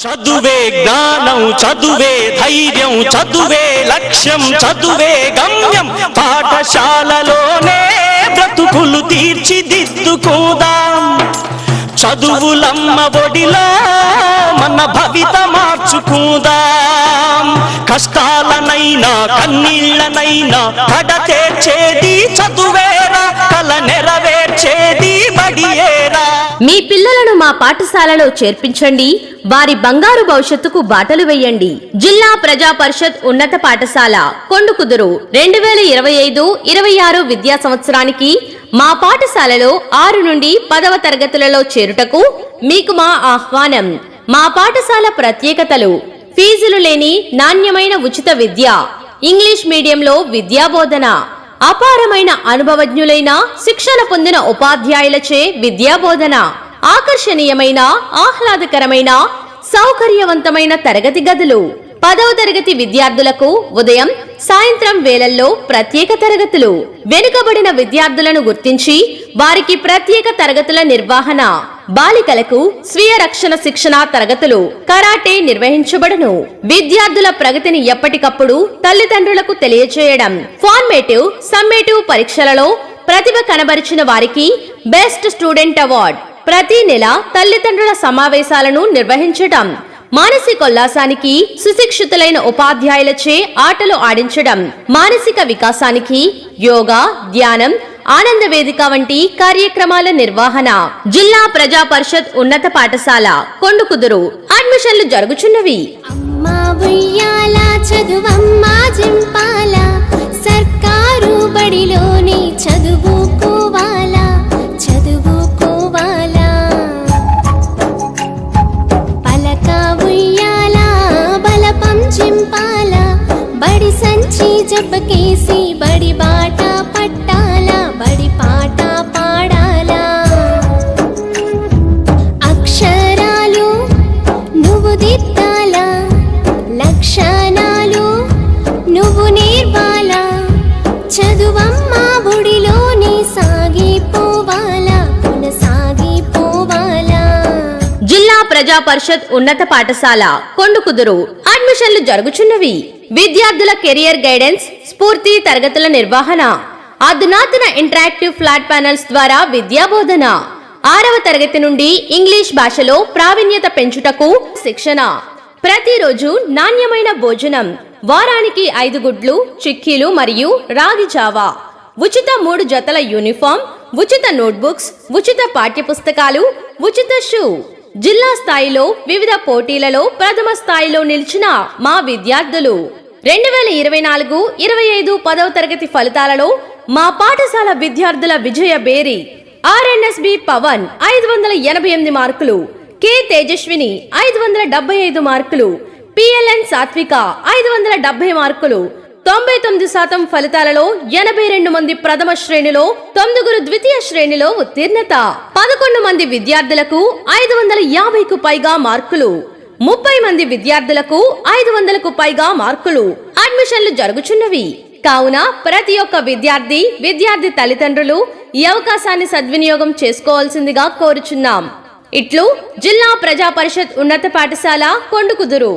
చదువే జ్ఞానం, చదువే ధైర్యం, చదువే లక్ష్యం, చదువే గమ్యం. పాఠశాలలోనే బ్రతుకులు తీర్చిదిద్దుకుందాం. చదువులమ్మ ఒడిలో మన భవిత మార్చుకుందాం. కష్టాలనైనా కన్నీళ్లనైనా కడతేర్చేది చదువేరా, కల నెరవేర్చేది బడియేరా. మీ పిల్లలను మా పాఠశాలలో చేర్పించండి, వారి బంగారు భవిష్యత్తుకు బాటలు వేయండి. జిల్లా ప్రజా పరిషత్ ఉన్నత పాఠశాల కొండుకుదురు 2025-26 విద్యా సంవత్సరానికి మా పాఠశాలలో 6 నుండి 10వ తరగతులలో చేరుటకు మీకు మా ఆహ్వానం. మా పాఠశాల ప్రత్యేకతలు: ఫీజులు లేని నాణ్యమైన ఉచిత విద్య, ఇంగ్లీష్ మీడియంలో విద్యాబోధన, అపారమైన అనుభవజ్ఞులైన శిక్షణ పొందిన ఉపాధ్యాయులచే విద్యాబోధన, ఆకర్షణీయమైన ఆహ్లాదకరమైన సౌకర్యవంతమైన తరగతి గదులు. 10వ తరగతి విద్యార్థులకు ఉదయం సాయంత్రం వేళల్లో ప్రత్యేక తరగతులు. వెనుకబడిన విద్యార్థులను గుర్తించి వారికి ప్రత్యేక తరగతుల నిర్వహణ. బాలికలకు స్వీయ రక్షణ శిక్షణ తరగతులు, కరాటే నిర్వహించబడును. విద్యార్థుల ప్రగతిని ఎప్పటికప్పుడు తల్లిదండ్రులకు తెలియజేయడం. ఫార్మేటివ్, సమ్మేటివ్ పరీక్షలలో ప్రతిభ కనబరిచిన వారికి బెస్ట్ స్టూడెంట్ అవార్డు. ప్రతి నెల తల్లిదండ్రుల సమావేశాలను నిర్వహించడం. మానసికోల్లాసానికి సుశిక్షితులైన ఉపాధ్యాయులచే ఆటలు ఆడించడం. మానసిక వికాసానికి యోగా, ధ్యానం, ఆనంద వేదిక వంటి కార్యక్రమాల నిర్వహణ. జిల్లా ప్రజా పరిషత్ ఉన్నత పాఠశాల కొండుకుదురు. అడ్మిషన్లు జరుగుచున్నవి. సర్కారు బడిలోని చదువుకోవాలా, చదువుకోవాలా. పలక ఉయ్యాలా, బలపం చింపాలా, బడి సంచి జబ్బకేసి బడి బాట పట్టాలా, బడి పాట పాడాలా. అక్షరాలు నువ్వు దిద్దాలా, లక్షణాలు నువ్వు నేర్వాలా. చదువమ్మ బుడిలోని సాగిపోవాలా, కొనసాగిపోవాలా. జిల్లా ప్రజా పరిషత్ ఉన్నత పాఠశాల కొండుకుదురు. అడ్మిషన్లు జరుగుచున్నవి. విద్యార్థుల కెరియర్ గైడెన్స్, స్ఫూర్తి తరగతుల నిర్వహణ, అధునాతన ఇంటరాక్టివ్ ఫ్లాట్ ప్యానెల్స్ ద్వారా విద్యాబోధన. 6వ తరగతి నుండి ఇంగ్లీష్ భాషలో ప్రావీణ్యత పెంచుటకు శిక్షణ. ప్రతిరోజు నాణ్యమైన భోజనం. వారానికి 5 గుడ్లు, చిక్కీలు మరియు రాగి జావా. ఉచిత 3 జతల యూనిఫామ్, ఉచిత నోట్బుక్స్, ఉచిత పాఠ్యపుస్తకాలు, ఉచిత షూ. జిల్లా స్థాయిలో వివిధ పోటీలలో ప్రథమ స్థాయిలో నిలిచిన మా విద్యార్థులు. 2024-25 10వ తరగతి ఫలితాలలో మా పాఠశాల విద్యార్థుల విజయ బేరి: ఆర్ఎన్ఎస్బి పవన్ 588 మార్కులు, కె తేజస్విని 575 మార్కులు, పిఎల్ఎన్ సాత్విక 570 మార్కులు. 99% ఫలితాలలో 82 మంది ప్రథమ శ్రేణిలో, 9 ద్వితీయ శ్రేణిలో ఉత్తీర్ణత. 11 మంది విద్యార్థులకు 550కు పైగా మార్కులు, 30 మంది విద్యార్థులకు 500కు పైగా మార్కులు. అడ్మిషన్లు జరుగుచున్నవి. కావున ప్రతి ఒక్క విద్యార్థి తల్లిదండ్రులు ఈ అవకాశాన్ని సద్వినియోగం చేసుకోవాల్సిందిగా కోరుచున్నాం. ఇట్లు జిల్లా ప్రజా పరిషత్ ఉన్నత పాఠశాల కొండుకుదురు.